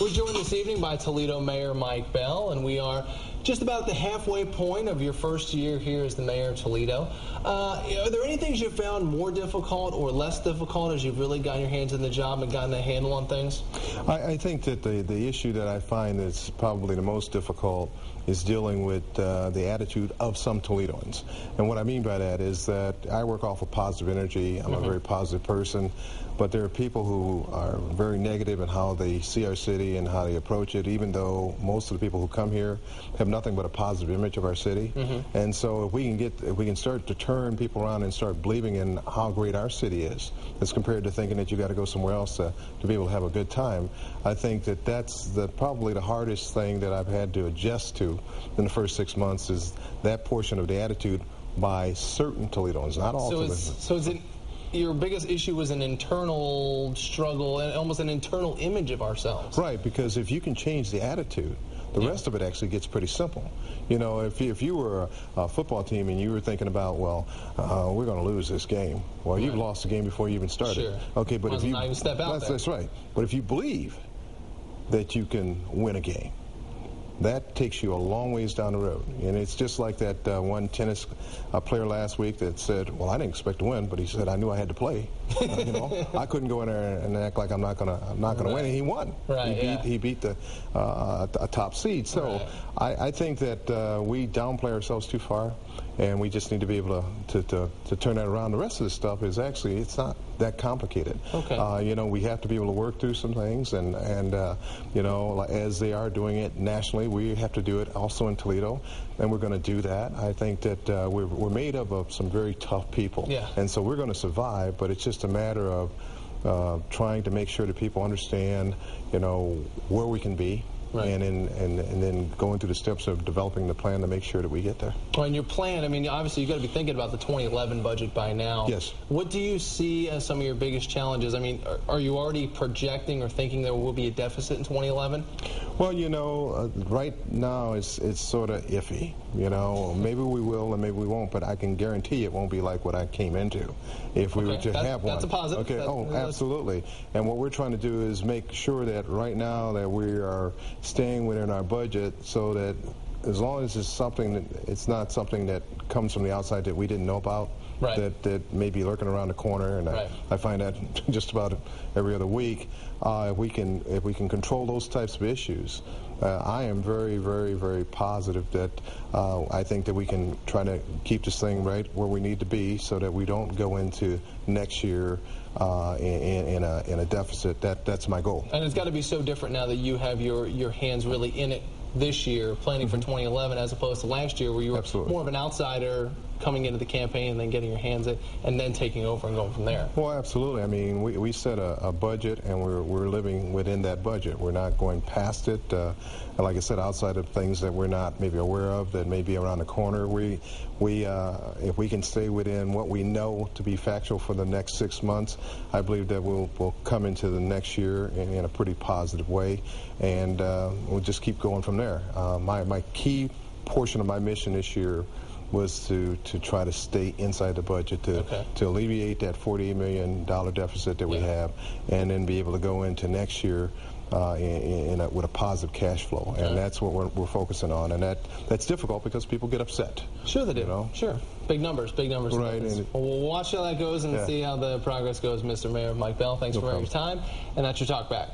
We're joined this evening by Toledo Mayor Mike Bell, and we are just about the halfway point of your first year here as the mayor of Toledo. Are there any things you found more difficult or less difficult as you've really gotten your hands in the job and gotten a handle on things? I think that the issue that I find that's probably the most difficult is dealing with the attitude of some Toledoans. And what I mean by that is that I work off of positive energy. I'm a very positive person, but there are people who are very negative in how they see our city and how they approach it, even though most of the people who come here have nothing but a positive image of our city. And so if we can start to turn people around and start believing in how great our city is, as compared to thinking that you got to go somewhere else to be able to have a good time, I think that that's probably the hardest thing that I've had to adjust to in the first 6 months, is that portion of the attitude by certain Toledoans, not all Toledoans. So is it your biggest issue was an internal struggle and almost an internal image of ourselves? Right, because if you can change the attitude, the rest of it actually gets pretty simple. You know, if you were a football team and you were thinking about, well, we're going to lose this game. Well, you've lost the game before you even started. Sure. Okay, but if you not even step out there. That's right. But if you believe that you can win a game, that takes you a long ways down the road. And it's just like that one tennis player last week that said, well, I didn't expect to win, but he said, I knew I had to play. You know, I couldn't go in there and act like I'm not gonna win, and he won. Right, he beat the a top seed. So I think that we downplay ourselves too far, and we just need to be able to turn that around. The rest of this stuff is actually, it's not that complicated. Okay. You know, we have to be able to work through some things, and you know, as they are doing it nationally, we have to do it also in Toledo, and we're going to do that. I think that we're made up of some very tough people, and so we're going to survive, but it's just a matter of trying to make sure that people understand, you know, where we can be. Right. And then going through the steps of developing the plan to make sure that we get there. Well, and your plan, I mean, obviously you've got to be thinking about the 2011 budget by now. Yes. What do you see as some of your biggest challenges? I mean, are you already projecting or thinking there will be a deficit in 2011? Well, you know, right now it's sort of iffy. You know, maybe we will and maybe we won't, but I can guarantee it won't be like what I came into if we were to have one. That's a positive. Okay, absolutely. And what we're trying to do is make sure that right now that we are staying within our budget, so that as long as it's something that it's not something that comes from the outside that we didn't know about, that may be lurking around the corner, and I find that just about every other week. If we can control those types of issues, I am very, very, very positive that I think that we can try to keep this thing right where we need to be, so that we don't go into next year in a deficit. That's my goal. And it's got to be so different now that you have your hands really in it this year, planning for 2011, as opposed to last year where you were more of an outsider coming into the campaign and then getting your hands in and then taking over and going from there. Well, absolutely. I mean, we set a budget, and we're living within that budget. We're not going past it. Like I said, outside of things that we're not maybe aware of that may be around the corner, if we can stay within what we know to be factual for the next 6 months, I believe that we'll come into the next year in a pretty positive way, and we'll just keep going from there. My key portion of my mission this year was to try to stay inside the budget, to alleviate that $48 million deficit that we have, and then be able to go into next year with a positive cash flow. And that's what we're focusing on, and that's difficult because people get upset. Sure they do. You know? Sure. Big numbers. Right. Well, we'll watch how that goes and see how the progress goes, Mr. Mayor Mike Bell. Thanks for your time, and that's your Talk Back.